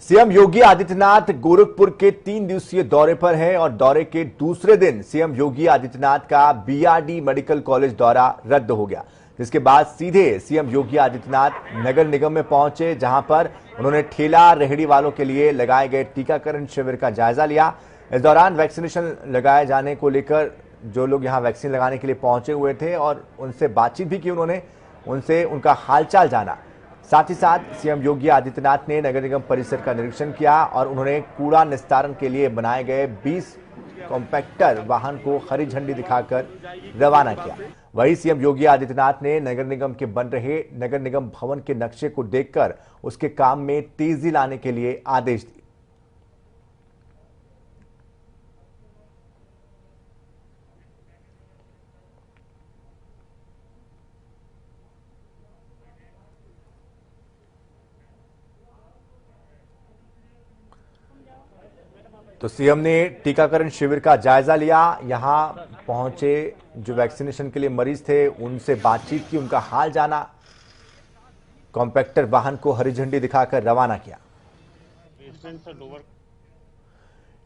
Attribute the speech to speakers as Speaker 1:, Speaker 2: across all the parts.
Speaker 1: CM Yogi Adityanath Gorakhpur के 3 दिवसीय दौरे पर हैं और दौरे के दूसरे दिन सीएम योगी आदित्यनाथ का बीआरडी मेडिकल कॉलेज दौरा रद्द हो गया, जिसके बाद सीधे सीएम योगी आदित्यनाथ नगर निगम में पहुंचे, जहां पर उन्होंने ठेला रेहड़ी वालों के लिए लगाए गए टीकाकरण शिविर का जायजा लिया। इस दौरान वैक्सीनेशन लगाए जाने को लेकर जो लोग यहां वैक्सीन लगाने के लिए पहुंचे हुए थे और उनसे बातचीत भी की, उन्होंने उनसे उनका हालचाल जाना। साथ ही साथ सीएम योगी आदित्यनाथ ने नगर निगम परिसर का निरीक्षण किया और उन्होंने कूड़ा निस्तारण के लिए बनाए गए 20 कॉम्पैक्टर वाहन को हरी झंडी दिखाकर रवाना किया। वहीं सीएम योगी आदित्यनाथ ने नगर निगम के बन रहे नगर निगम भवन के नक्शे को देखकर उसके काम में तेजी लाने के लिए आदेश दिए। तो सीएम ने टीकाकरण शिविर का जायजा लिया, यहां पहुंचे जो वैक्सीनेशन के लिए मरीज थे उनसे बातचीत की, उनका हाल जाना, कॉम्पैक्टर वाहन को हरी झंडी दिखाकर रवाना किया।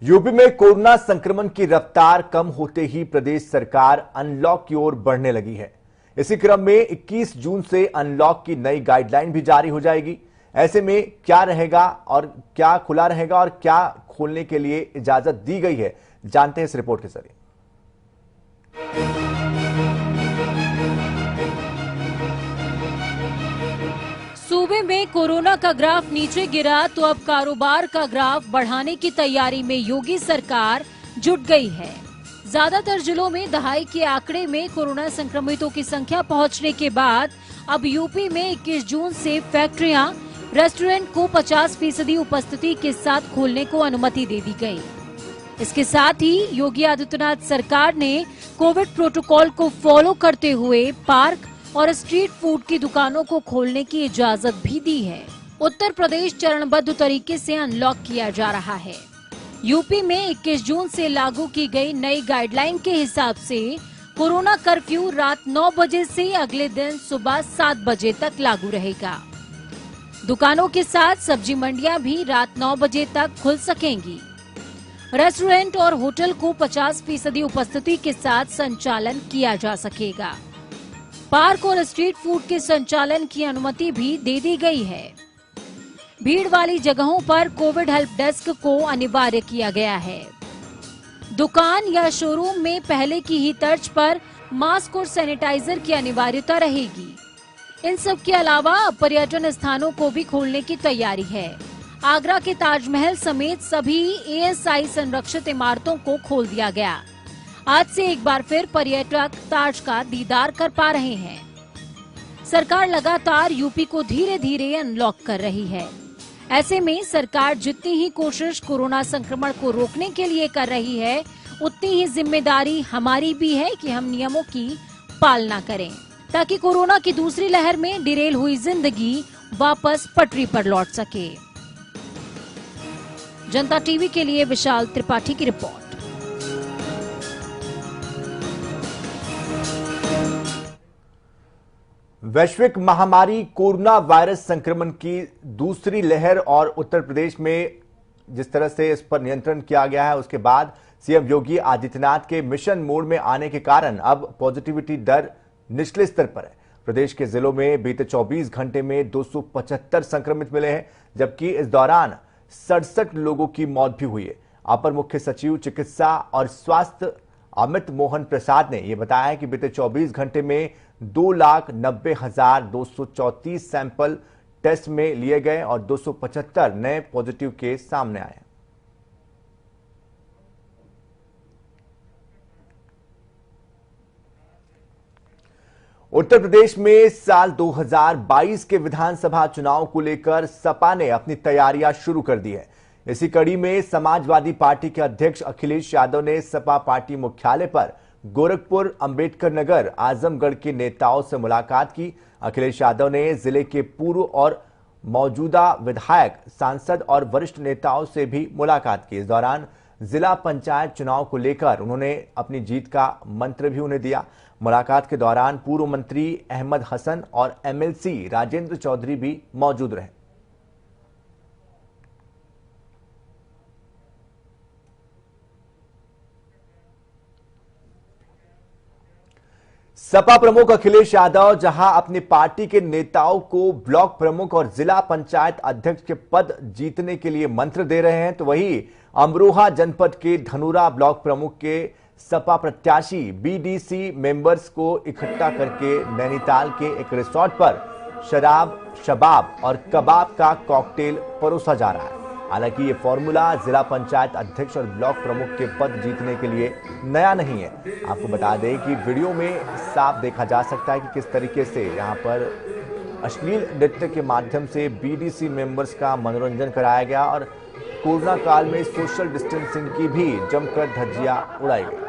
Speaker 1: यूपी में कोरोना संक्रमण की रफ्तार कम होते ही प्रदेश सरकार अनलॉक की ओर बढ़ने लगी है। इसी क्रम में 21 जून से अनलॉक की नई गाइडलाइन भी जारी हो जाएगी। ऐसे में क्या रहेगा और क्या खुला रहेगा और क्या खोलने के लिए इजाजत दी गई है, जानते हैं इस रिपोर्ट के जरिए।
Speaker 2: सूबे में कोरोना का ग्राफ नीचे गिरा तो अब कारोबार का ग्राफ बढ़ाने की तैयारी में योगी सरकार जुट गई है। ज्यादातर जिलों में दहाई के आंकड़े में कोरोना संक्रमितों की संख्या पहुंचने के बाद अब यूपी में 21 जून से फैक्ट्रियां, रेस्टोरेंट को 50% उपस्थिति के साथ खोलने को अनुमति दे दी गई। इसके साथ ही योगी आदित्यनाथ सरकार ने कोविड प्रोटोकॉल को फॉलो करते हुए पार्क और स्ट्रीट फूड की दुकानों को खोलने की इजाजत भी दी है। उत्तर प्रदेश चरणबद्ध तरीके से अनलॉक किया जा रहा है। यूपी में 21 जून से लागू की गई नई गाइडलाइन के हिसाब से कोरोना कर्फ्यू रात 9 बजे से अगले दिन सुबह 7 बजे तक लागू रहेगा। दुकानों के साथ सब्जी मंडियां भी रात 9 बजे तक खुल सकेंगी। रेस्टोरेंट और होटल को 50% उपस्थिति के साथ संचालन किया जा सकेगा। पार्क और स्ट्रीट फूड के संचालन की अनुमति भी दे दी गई है। भीड़ वाली जगहों पर कोविड हेल्प डेस्क को अनिवार्य किया गया है। दुकान या शोरूम में पहले की ही तर्ज पर मास्क और सैनिटाइजर की अनिवार्यता रहेगी। इन सब के अलावा पर्यटन स्थानों को भी खोलने की तैयारी है। आगरा के ताजमहल समेत सभी एएसआई संरक्षित इमारतों को खोल दिया गया। आज से एक बार फिर पर्यटक ताज का दीदार कर पा रहे हैं। सरकार लगातार यूपी को धीरे धीरे अनलॉक कर रही है। ऐसे में सरकार जितनी ही कोशिश कोरोना संक्रमण को रोकने के लिए कर रही है, उतनी ही जिम्मेदारी हमारी भी है कि हम नियमों की पालना करें, ताकि कोरोना की दूसरी लहर में डिरेल हुई जिंदगी वापस पटरी पर लौट सके। जनता टीवी के लिए विशाल त्रिपाठी की रिपोर्ट।
Speaker 1: वैश्विक महामारी कोरोना वायरस संक्रमण की दूसरी लहर और उत्तर प्रदेश में जिस तरह से इस पर नियंत्रण किया गया है, उसके बाद सीएम योगी आदित्यनाथ के मिशन मोड में आने के कारण अब पॉजिटिविटी दर निचले स्तर पर है। प्रदेश के जिलों में बीते 24 घंटे में 275 संक्रमित मिले हैं, जबकि इस दौरान 67 लोगों की मौत भी हुई है। अपर मुख्य सचिव चिकित्सा और स्वास्थ्य अमित मोहन प्रसाद ने यह बताया कि बीते 24 घंटे में 2,90,234 सैंपल टेस्ट में लिए गए और 275 नए पॉजिटिव केस सामने आए। उत्तर प्रदेश में साल 2022 के विधानसभा चुनाव को लेकर सपा ने अपनी तैयारियां शुरू कर दी है। इसी कड़ी में समाजवादी पार्टी के अध्यक्ष अखिलेश यादव ने सपा पार्टी मुख्यालय पर गोरखपुर, अंबेडकर नगर, आजमगढ़ के नेताओं से मुलाकात की। अखिलेश यादव ने जिले के पूर्व और मौजूदा विधायक, सांसद और वरिष्ठ नेताओं से भी मुलाकात की। इस दौरान जिला पंचायत चुनाव को लेकर उन्होंने अपनी जीत का मंत्र भी उन्हें दिया। मुलाकात के दौरान पूर्व मंत्री अहमद हसन और एमएलसी राजेंद्र चौधरी भी मौजूद रहे। सपा प्रमुख अखिलेश यादव जहां अपनी पार्टी के नेताओं को ब्लॉक प्रमुख और जिला पंचायत अध्यक्ष के पद जीतने के लिए मंत्र दे रहे हैं, तो वहीं अमरोहा जनपद के धनुरा ब्लॉक प्रमुख के सपा प्रत्याशी बीडीसी मेंबर्स को इकट्ठा करके नैनीताल के एक रिसोर्ट पर शराब, शबाब और कबाब का कॉकटेल परोसा जा रहा है। हालांकि ये फॉर्मूला जिला पंचायत अध्यक्ष और ब्लॉक प्रमुख के पद जीतने के लिए नया नहीं है। आपको बता दें कि वीडियो में साफ देखा जा सकता है कि किस तरीके से यहां पर अश्लील नृत्य के माध्यम से बीडीसी मेंबर्स का मनोरंजन कराया गया और कोरोना काल में सोशल डिस्टेंसिंग की भी जमकर धज्जियां उड़ाई गई।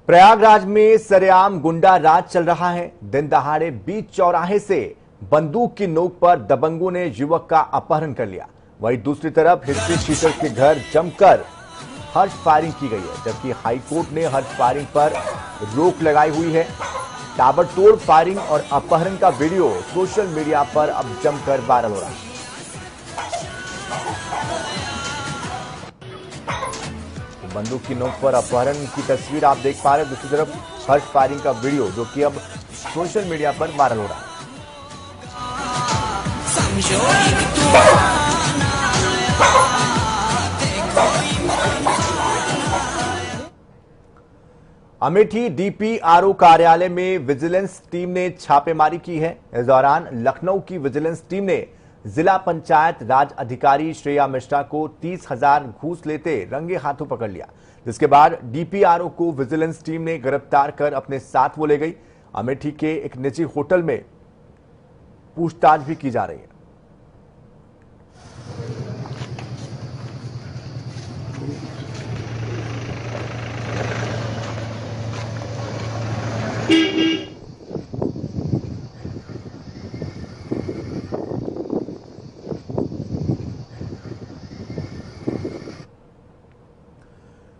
Speaker 1: प्रयागराज में सरेआम गुंडा राज चल रहा है। दिन दहाड़े बीच चौराहे से बंदूक की नोक पर दबंगों ने युवक का अपहरण कर लिया। वहीं दूसरी तरफ हिस्ट्री शीटर के घर जमकर हर्ष फायरिंग की गई है, जबकि हाईकोर्ट ने हर्ष फायरिंग पर रोक लगाई हुई है। ताबड़तोड़ फायरिंग और अपहरण का वीडियो सोशल मीडिया पर अब जमकर वायरल हो रहा है। बंदूक की नोक पर अपहरण की तस्वीर आप देख पा रहे हैं, दूसरी तरफ हर्ष फायरिंग का वीडियो जो कि अब सोशल मीडिया पर वायरल हो रहा है। अमेठी डीपीआरओ कार्यालय में विजिलेंस टीम ने छापेमारी की है। इस दौरान लखनऊ की विजिलेंस टीम ने जिला पंचायत राज अधिकारी श्रेया मिश्रा को 30,000 घूस लेते रंगे हाथों पकड़ लिया, जिसके बाद डीपीआरओ को विजिलेंस टीम ने गिरफ्तार कर अपने साथ वो ले गई। अमेठी के एक निजी होटल में पूछताछ भी की जा रही है।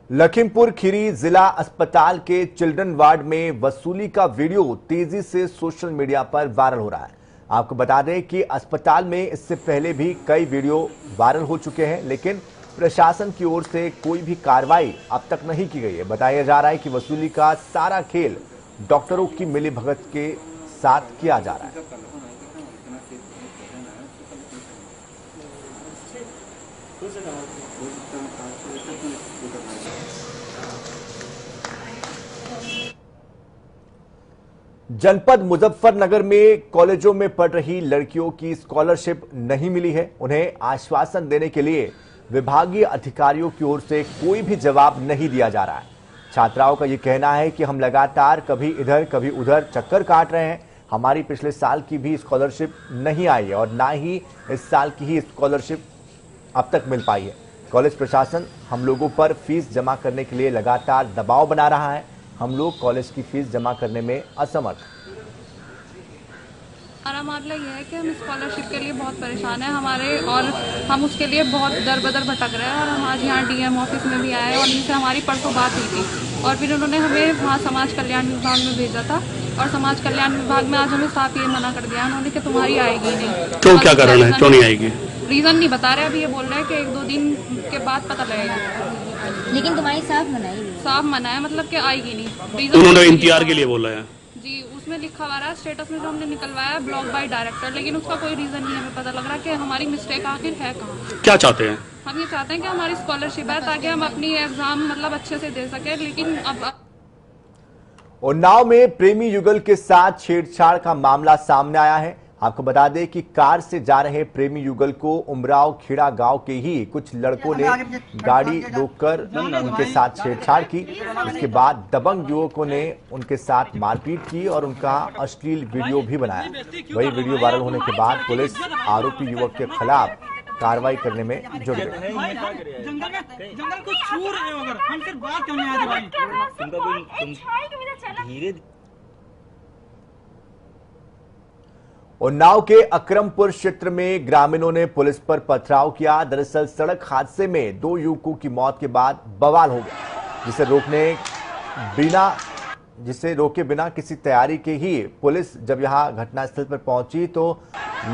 Speaker 1: लखीमपुर खीरी जिला अस्पताल के चिल्ड्रन वार्ड में वसूली का वीडियो तेजी से सोशल मीडिया पर वायरल हो रहा है। आपको बता दें कि अस्पताल में इससे पहले भी कई वीडियो वायरल हो चुके हैं, लेकिन प्रशासन की ओर से कोई भी कार्रवाई अब तक नहीं की गई है। बताया जा रहा है कि वसूली का सारा खेल डॉक्टरों की मिलीभगत के साथ किया जा रहा है। जनपद मुजफ्फरनगर में कॉलेजों में पढ़ रही लड़कियों की स्कॉलरशिप नहीं मिली है। उन्हें आश्वासन देने के लिए विभागीय अधिकारियों की ओर से कोई भी जवाब नहीं दिया जा रहा है। छात्राओं का यह कहना है कि हम लगातार कभी इधर कभी उधर चक्कर काट रहे हैं, हमारी पिछले साल की भी स्कॉलरशिप नहीं आई है और ना ही इस साल की ही स्कॉलरशिप अब तक मिल पाई है। कॉलेज प्रशासन हम लोगों पर फीस जमा करने के लिए लगातार दबाव बना रहा है। हम लोग कॉलेज की फीस जमा करने में असमर्थ।
Speaker 3: हमारा मामला यह है कि हम स्कॉलरशिप के लिए बहुत परेशान हैं हमारे, और हम उसके लिए बहुत दर बदर भटक रहे हैं। और हम आज यहाँ डीएम ऑफिस में भी आए और इनसे हमारी परसों बात हुई थी और फिर उन्होंने हमें वहाँ समाज कल्याण विभाग में भेजा था और समाज कल्याण विभाग में आज हमें साफ ये मना कर दिया उन्होंने कि तुम्हारी आएगी नहीं।
Speaker 4: तो क्या कारण है, क्यों नहीं आएगी?
Speaker 3: रीजन नहीं बता रहे। अभी ये बोल रहे हैं कि 1-2 दिन के बाद पता लगेगा,
Speaker 5: लेकिन तुम्हारी साफ
Speaker 3: मना है, मतलब कि आएगी नहीं।
Speaker 4: उन्होंने इंतजार के लिए बोला है
Speaker 3: जी, उसमें लिखा हुआ है स्टेटस में जो हमने निकलवाया है ब्लॉक बाय डायरेक्टर, लेकिन उसका कोई रीजन नहीं हमें पता लग रहा कि हमारी मिस्टेक आखिर है कहाँ।
Speaker 4: क्या चाहते हैं?
Speaker 3: हम ये चाहते हैं कि हमारी स्कॉलरशिप है ताकि हम अपनी एग्जाम मतलब अच्छे से दे सके। लेकिन अब
Speaker 1: उन्नाव में प्रेमी युगल के साथ छेड़छाड़ का मामला सामने आया है। आपको बता दें कि कार से जा रहे प्रेमी युगल को उमराव खेड़ा गांव के ही कुछ लड़कों ने गाड़ी रोककर उनके साथ छेड़छाड़ की। इसके बाद दबंग युवकों ने उनके साथ मारपीट की और उनका अश्लील वीडियो भी बनाया। वही वीडियो वायरल होने के बाद पुलिस आरोपी युवक के खिलाफ कार्रवाई करने में जुट गई।
Speaker 6: जंगल को छू रहे हो, अगर हम सिर्फ बात क्यों नहीं आ रही भाई?
Speaker 1: उन्नाव के अकरमपुर क्षेत्र में ग्रामीणों ने पुलिस पर पथराव किया। दरअसल सड़क हादसे में 2 युवकों की मौत के बाद बवाल हो गया, जिसे रोके बिना किसी तैयारी के ही पुलिस जब यहां घटनास्थल पर पहुंची तो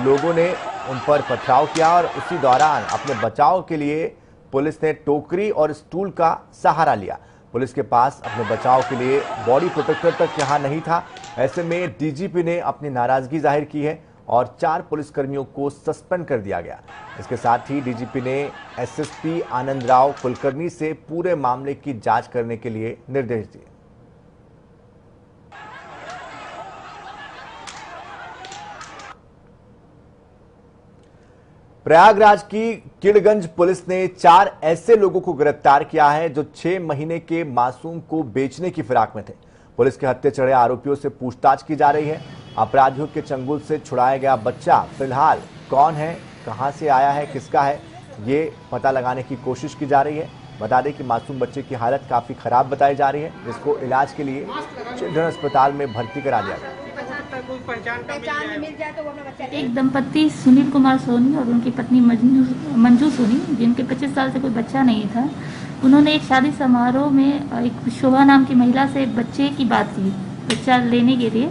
Speaker 1: लोगों ने उन पर पथराव किया और उसी दौरान अपने बचाव के लिए पुलिस ने टोकरी और स्टूल का सहारा लिया। पुलिस के पास अपने बचाव के लिए बॉडी प्रोटेक्टर तक यहां नहीं था। ऐसे में डीजीपी ने अपनी नाराजगी जाहिर की है और 4 पुलिसकर्मियों को सस्पेंड कर दिया गया। इसके साथ ही डीजीपी ने एसएसपी आनंद राव कुलकर्णी से पूरे मामले की जांच करने के लिए निर्देश दिए। प्रयागराज की किड़गंज पुलिस ने 4 ऐसे लोगों को गिरफ्तार किया है जो 6 महीने के मासूम को बेचने की फिराक में थे। पुलिस के हत्थे चढ़े आरोपियों से पूछताछ की जा रही है। अपराधियों के चंगुल से छुड़ाया गया बच्चा फिलहाल कौन है, कहां से आया है, किसका है, ये पता लगाने की कोशिश की जा रही है। बता दें कि मासूम बच्चे की हालत काफी खराब बताई जा रही है, जिसको इलाज के लिए चिल्ड्रन अस्पताल में भर्ती करा दिया गया।
Speaker 7: एक दंपत्ति सुनील कुमार सोनी और उनकी पत्नी मंजू सोनी, जिनके 25 साल से कोई बच्चा नहीं था, उन्होंने एक शादी समारोह में एक शोभा नाम की महिला से एक बच्चे की बात की, बच्चा लेने के लिए,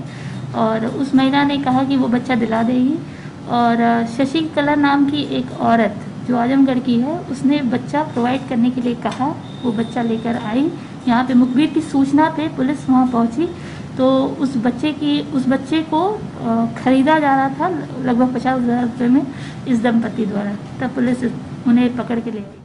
Speaker 7: और उस महिला ने कहा कि वो बच्चा दिला देगी। और शशि कला नाम की एक औरत जो आजमगढ़ की है, उसने बच्चा प्रोवाइड करने के लिए कहा। वो बच्चा लेकर आई। यहाँ पे मुखबिर की सूचना पे पुलिस वहाँ पहुँची तो उस बच्चे को खरीदा जा रहा था लगभग 50,000 रुपये में इस दंपत्ति द्वारा। तब पुलिस उन्हें पकड़ के ले गई।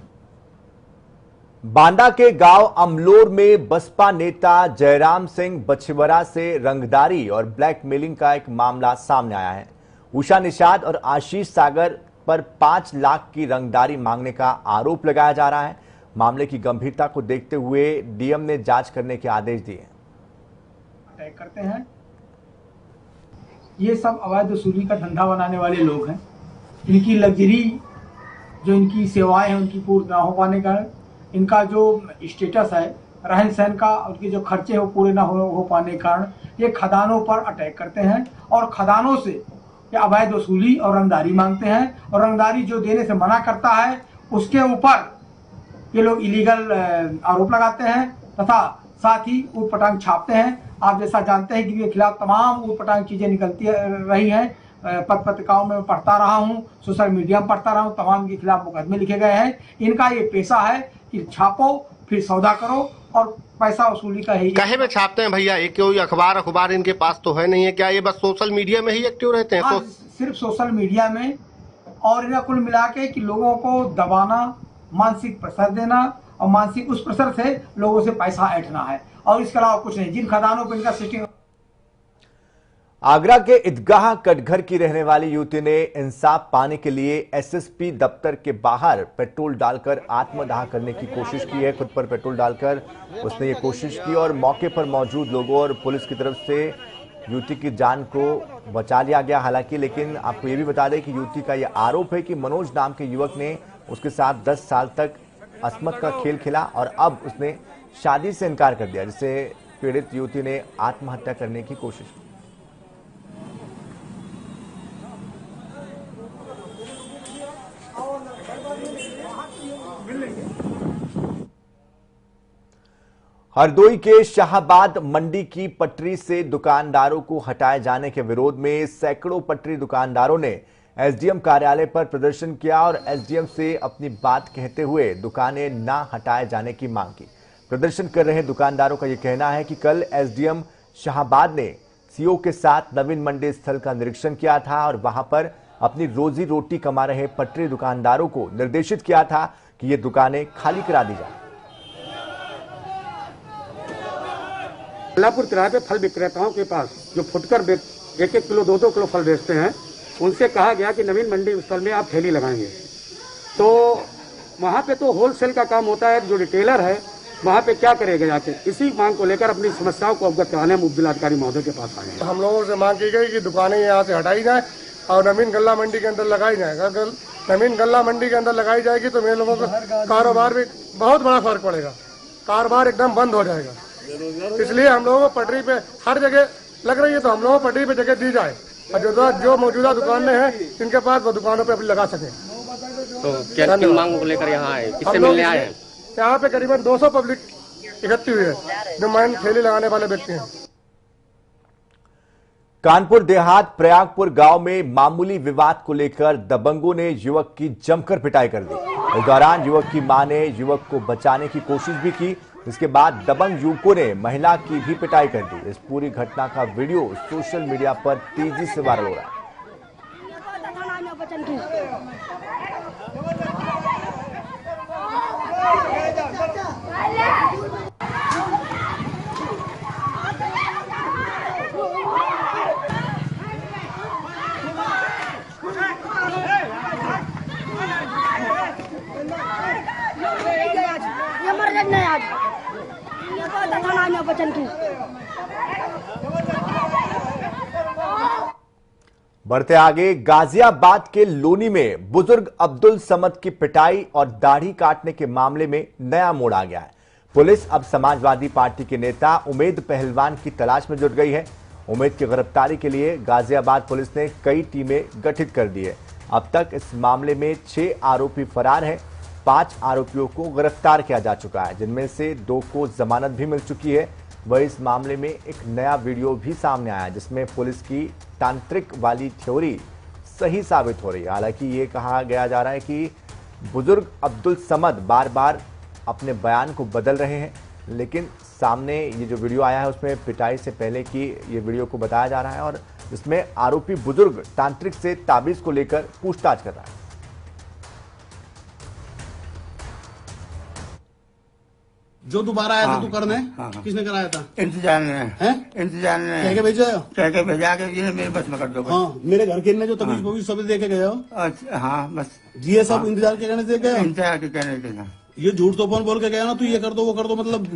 Speaker 1: बांदा के गांव अमलोर में बसपा नेता जयराम सिंह बछवरा से रंगदारी और ब्लैकमेलिंग का एक मामला सामने आया है। उषा निषाद और आशीष सागर पर 5 लाख की रंगदारी मांगने का आरोप लगाया जा रहा है। मामले की गंभीरता को देखते हुए डीएम ने जांच करने के आदेश दिए।
Speaker 8: तय करते हैं, ये सब अवैध वसूली का धंधा बनाने वाले लोग हैं। इनकी लग्जरी जो इनकी सेवाएं हैं उनकी पूर्ण ना हो पाने का, इनका जो स्टेटस है रहन सहन का, उनके जो खर्चे हैं वो पूरे ना हो पाने के कारण ये खदानों पर अटैक करते हैं और खदानों से ये अवैध वसूली और रंगदारी मांगते हैं। और रंगदारी जो देने से मना करता है उसके ऊपर ये लोग इलीगल आरोप लगाते हैं तथा साथ ही ऊटपटांग छापते हैं। आप जैसा जानते हैं कि इनके खिलाफ तमाम ऊटपटांग चीजें निकलती रही हैं। पत्र पत्रिकाओं में पढ़ता रहा हूँ, सोशल मीडिया में पढ़ता रहा हूँ, तमाम के खिलाफ मुकदमे लिखे गए हैं। इनका ये पेशा है कि छापो फिर सौदा करो और पैसा वसूली का ही।
Speaker 9: कहे में छापते हैं भैया, एक कोई अखबार इनके पास तो है नहीं है क्या? ये बस सोशल मीडिया में ही एक्टिव रहते हैं?
Speaker 8: तो सिर्फ सोशल मीडिया में, और इन्हें कुल मिला के कि लोगों को दबाना, मानसिक प्रेशर देना और मानसिक उस प्रेशर से लोगों से पैसा ऐंठना है और इसके अलावा कुछ नहीं। जिन खदानों पर इनका सिस्टम।
Speaker 1: आगरा के ईदगाह कटघर की रहने वाली युवती ने इंसाफ पाने के लिए एसएसपी दफ्तर के बाहर पेट्रोल डालकर आत्मदाह करने की कोशिश की है। खुद पर पेट्रोल डालकर उसने ये कोशिश की और मौके पर मौजूद लोगों और पुलिस की तरफ से युवती की जान को बचा लिया गया। हालांकि लेकिन आपको ये भी बता दें कि युवती का यह आरोप है कि मनोज नाम के युवक ने उसके साथ 10 साल तक अस्मत का खेल खेला और अब उसने शादी से इनकार कर दिया, जिससे पीड़ित युवती ने आत्महत्या करने की कोशिश की। हरदोई के शाहबाद मंडी की पटरी से दुकानदारों को हटाए जाने के विरोध में सैकड़ों पटरी दुकानदारों ने एसडीएम कार्यालय पर प्रदर्शन किया और एसडीएम से अपनी बात कहते हुए दुकानें ना हटाए जाने की मांग की। प्रदर्शन कर रहे दुकानदारों का यह कहना है कि कल एसडीएम शाहबाद ने सीओ के साथ नवीन मंडी स्थल का निरीक्षण किया था और वहां पर अपनी रोजी रोटी कमा रहे पटरी दुकानदारों को निर्देशित किया था कि ये दुकानें खाली करा दी जाए।
Speaker 10: अल्लाहपुर तिराहे पे फल विक्रेताओं के पास जो फुटकर 1-1 किलो 2-2 किलो फल बेचते हैं, उनसे कहा गया कि नवीन मंडी स्थल में आप ठेली लगाएंगे। तो वहाँ पे तो होलसेल का काम होता है, जो रिटेलर है वहाँ पे क्या करेगा जाके? इसी मांग को लेकर अपनी समस्याओं को अवगत कराने हम उपजिलाधिकारी महोदय के पास आए हैं।
Speaker 11: हम लोगों से मांग की गई कि दुकानें यहाँ से हटाई जाए और नवीन गल्ला मंडी के अंदर लगाई जाएगा। अगर नवीन गल्ला मंडी के अंदर लगाई जाएगी तो मेरे लोगों का कारोबार भी बहुत बड़ा फर्क पड़ेगा, कारोबार एकदम बंद हो जाएगा। इसलिए हम लोगों को पटरी पे हर जगह लग रही है तो हम लोगों को पटरी पे जगह दी जाए और जो मौजूदा दुकानें हैं इनके पास वो दुकानों पे अपनी लगा सके।
Speaker 12: तो क्या मांग को लेकर यहाँ आए, किससे मिलने आए हैं?
Speaker 11: यहाँ पे करीबन 200 पब्लिक इकट्ठी हुई है जो मैन ठेली लगाने वाले व्यक्ति हैं।
Speaker 1: कानपुर देहात प्रयागपुर गांव में मामूली विवाद को लेकर दबंगों ने युवक की जमकर पिटाई कर दी। इस दौरान युवक की मां ने युवक को बचाने की कोशिश भी की। इसके बाद दबंग युवकों ने महिला की भी पिटाई कर दी। इस पूरी घटना का वीडियो सोशल मीडिया पर तेजी से वायरल हो रहा है। बढ़ते आगे, गाजियाबाद के लोनी में बुजुर्ग अब्दुल समद की पिटाई और दाढ़ी काटने के मामले में नया मोड़ आ गया है। पुलिस अब समाजवादी पार्टी के नेता उमेद पहलवान की तलाश में जुट गई है। उमेद की गिरफ्तारी के लिए गाजियाबाद पुलिस ने कई टीमें गठित कर दी है। अब तक इस मामले में 6 आरोपी फरार हैं। 5 आरोपियों को गिरफ्तार किया जा चुका है, जिनमें से 2 को जमानत भी मिल चुकी है। वह इस मामले में एक नया वीडियो भी सामने आया जिसमें पुलिस की तांत्रिक वाली थ्योरी सही साबित हो रही है। हालांकि ये कहा गया जा रहा है कि बुजुर्ग अब्दुल समद बार बार अपने बयान को बदल रहे हैं, लेकिन सामने ये जो वीडियो आया है उसमें पिटाई से पहले की ये वीडियो को बताया जा रहा है और इसमें आरोपी बुजुर्ग तांत्रिक से ताबीज को लेकर पूछताछ कर रहा है।
Speaker 13: जो दोबारा आया था तू करने, किसने कराया था?
Speaker 8: इंतजार में है, इंतजार में
Speaker 13: कह के भेजा हो?
Speaker 8: कह के भेजा के ये मेरे बस में कर दो।
Speaker 13: हाँ, मेरे घर के ने जो तमीज वो भी सब दे के गए हो।
Speaker 8: अच्छा, हाँ बस
Speaker 13: ये सब इंतजार के कहने से गए हो?
Speaker 8: इंतजार के कहने से। ये
Speaker 13: झूठ तो फोन बोल के गया ना, तू ये कर दो वो कर दो, मतलब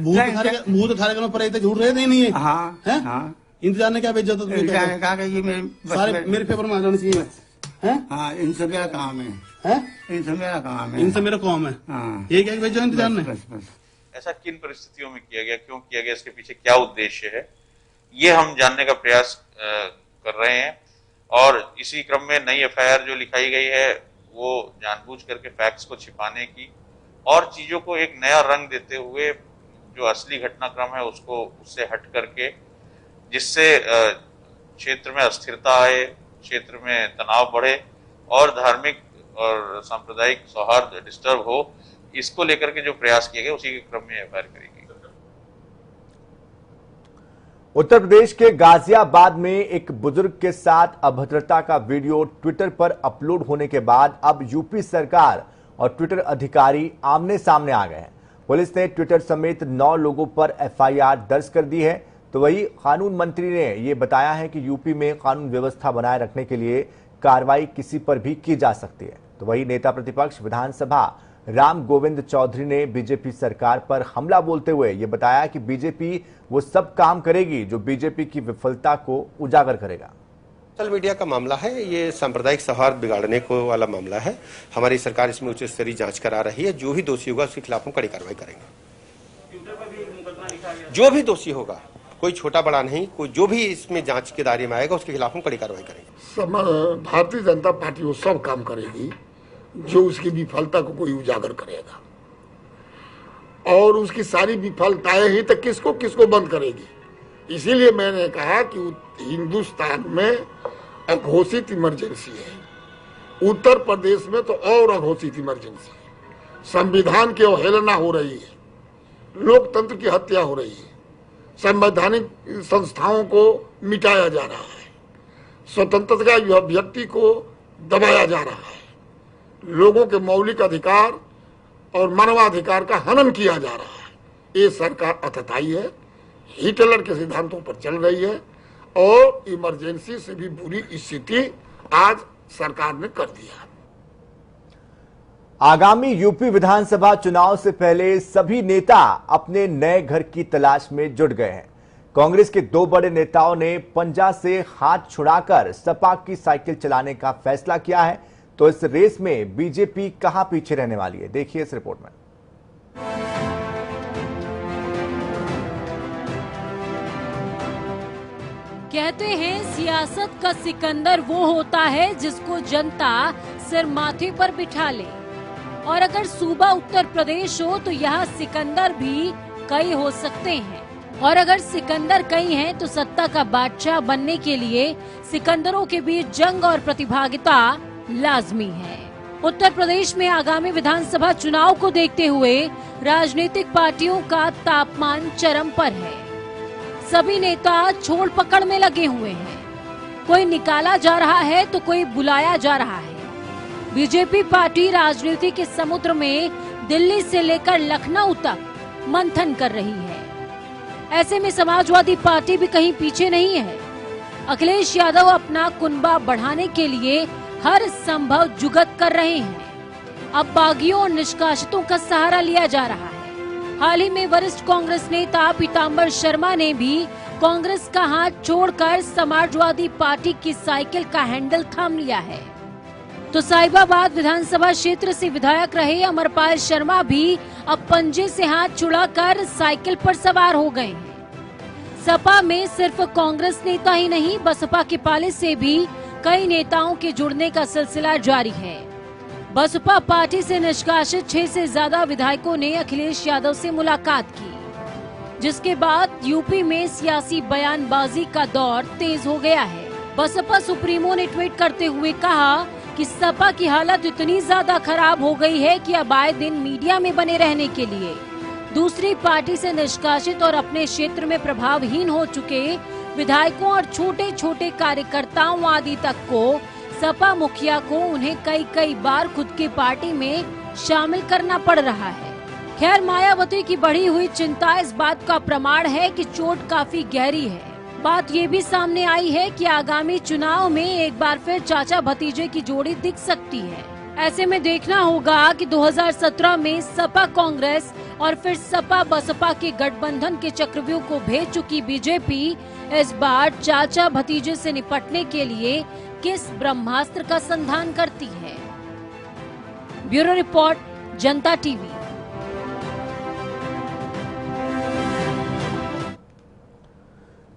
Speaker 13: भूत थारे का पर झूठ रहे थे नहीं है।
Speaker 8: हाँ,
Speaker 13: इंतजार ने क्या भेजा था?
Speaker 8: ये
Speaker 13: सारे मेरे पेपर में आ जाना चाहिए।
Speaker 8: हाँ, इनसे मेरा काम है, इनसे मेरा काम है,
Speaker 13: इनसे मेरा काम है। ये क्या भेजा इंतजार ने?
Speaker 14: ऐसा किन परिस्थितियों में किया गया, क्यों किया गया, इसके पीछे क्या उद्देश्य है, ये हम जानने का प्रयास कर रहे हैं। और इसी क्रम में नई एफआईआर जो लिखाई गई है वो जानबूझ करके फैक्ट्स को छिपाने की और चीजों को एक नया रंग देते हुए जो असली घटनाक्रम है उसको उससे हट करके, जिससे क्षेत्र में अस्थिरता आए, क्षेत्र में तनाव बढ़े और धार्मिक और सांप्रदायिक सौहार्द डिस्टर्ब हो, इसको लेकर के जो प्रयास किए गए उसी के क्रम में एफआईआर करेगी।
Speaker 1: उत्तर प्रदेश के गाजियाबाद में एक बुजुर्ग के साथ अभद्रता का वीडियो ट्विटर पर अपलोड होने के बाद अब यूपी सरकार और ट्विटर अधिकारी आमने सामने आ गए हैं। पुलिस ने ट्विटर समेत 9 लोगों पर एफआईआर दर्ज कर दी है। तो वही कानून मंत्री ने यह बताया है कि यूपी में कानून व्यवस्था बनाए रखने के लिए कार्रवाई किसी पर भी की जा सकती है। तो वही नेता प्रतिपक्ष विधानसभा राम गोविंद चौधरी ने बीजेपी सरकार पर हमला बोलते हुए ये बताया कि बीजेपी वो सब काम करेगी जो बीजेपी की विफलता को उजागर करेगा।
Speaker 9: सोशल मीडिया का मामला है, ये सांप्रदायिक सौहार्द बिगाड़ने को वाला मामला है। हमारी सरकार इसमें उच्च स्तरीय जांच करा रही है। जो भी दोषी होगा उसके खिलाफ हम कड़ी कार्रवाई करेंगे। जो भी दोषी होगा, कोई छोटा बड़ा नहीं, कोई जो भी इसमें जांच के दायरे में आएगा उसके खिलाफ हम कड़ी कार्रवाई करेंगे।
Speaker 11: भारतीय जनता पार्टी वो सब काम करेगी जो उसकी विफलता को कोई उजागर करेगा, और उसकी सारी विफलताएं ही तक किसको किसको बंद करेगी। इसीलिए मैंने कहा कि हिंदुस्तान में अघोषित इमरजेंसी है, उत्तर प्रदेश में तो और अघोषित इमरजेंसी है। संविधान की अवहेलना हो रही है, लोकतंत्र की हत्या हो रही है, संवैधानिक संस्थाओं को मिटाया जा रहा है, स्वतंत्रता की अभिव्यक्ति को दबाया जा रहा है, लोगों के मौलिक अधिकार और मानवाधिकार का हनन किया जा रहा है। ये सरकार अतताई है, हिटलर के सिद्धांतों पर चल रही है और इमरजेंसी से भी बुरी स्थिति आज सरकार ने कर दिया।
Speaker 1: आगामी यूपी विधानसभा चुनाव से पहले सभी नेता अपने नए घर की तलाश में जुट गए हैं। कांग्रेस के 2 बड़े नेताओं ने पंजा से हाथ छुड़ाकर सपा की साइकिल चलाने का फैसला किया है। तो इस रेस में बीजेपी कहां पीछे रहने वाली है, देखिए इस रिपोर्ट में।
Speaker 2: कहते हैं सियासत का सिकंदर वो होता है जिसको जनता सिर माथे पर बिठा ले, और अगर सूबा उत्तर प्रदेश हो तो यहाँ सिकंदर भी कई हो सकते हैं, और अगर सिकंदर कई हैं तो सत्ता का बादशाह बनने के लिए सिकंदरों के बीच जंग और प्रतिभागिता लाजमी है। उत्तर प्रदेश में आगामी विधानसभा चुनाव को देखते हुए राजनीतिक पार्टियों का तापमान चरम पर है। सभी नेता छोड़ पकड़ में लगे हुए हैं, कोई निकाला जा रहा है तो कोई बुलाया जा रहा है। बीजेपी पार्टी राजनीति के समुद्र में दिल्ली से लेकर लखनऊ तक मंथन कर रही है। ऐसे में समाजवादी पार्टी भी कहीं पीछे नहीं है। अखिलेश यादव अपना कुनबा बढ़ाने के लिए हर संभव जुगत कर रहे हैं। अब बागियों और निष्कासितों का सहारा लिया जा रहा है। हाल ही में वरिष्ठ कांग्रेस नेता पीताम्बर शर्मा ने भी कांग्रेस का हाथ छोड़कर समाजवादी पार्टी की साइकिल का हैंडल थाम लिया है। तो साहिबाबाद विधानसभा क्षेत्र से विधायक रहे अमरपाल शर्मा भी अब पंजे से हाथ छुड़ाकर साइकिल पर सवार हो गए हैं। सपा में सिर्फ कांग्रेस नेता ही नहीं, बसपा के पाले से भी कई नेताओं के जुड़ने का सिलसिला जारी है। बसपा पार्टी से निष्कासित 6 से ज्यादा विधायकों ने अखिलेश यादव से मुलाकात की, जिसके बाद यूपी में सियासी बयानबाजी का दौर तेज हो गया है। बसपा सुप्रीमो ने ट्वीट करते हुए कहा कि सपा की हालत इतनी ज्यादा खराब हो गई है कि अब आए दिन मीडिया में बने रहने के लिए दूसरी पार्टी से निष्कासित और अपने क्षेत्र में प्रभावहीन हो चुके विधायकों और छोटे छोटे कार्यकर्ताओं आदि तक को सपा मुखिया को उन्हें कई बार खुद की पार्टी में शामिल करना पड़ रहा है। खैर, मायावती की बढ़ी हुई चिंता इस बात का प्रमाण है कि चोट काफी गहरी है। बात ये भी सामने आई है कि आगामी चुनाव में एक बार फिर चाचा भतीजे की जोड़ी दिख सकती है। ऐसे में देखना होगा कि 2017 में सपा कांग्रेस और फिर सपा बसपा के गठबंधन के चक्रव्यूह को भेज चुकी बीजेपी इस बार चाचा भतीजे से निपटने के लिए किस ब्रह्मास्त्र का संधान करती है। ब्यूरो रिपोर्ट, जनता टीवी।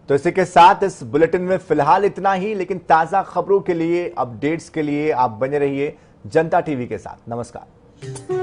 Speaker 1: तो इसी के साथ इस बुलेटिन में फिलहाल इतना ही, लेकिन ताजा खबरों के लिए, अपडेट्स के लिए आप बने रहिए जनता टीवी के साथ। नमस्कार।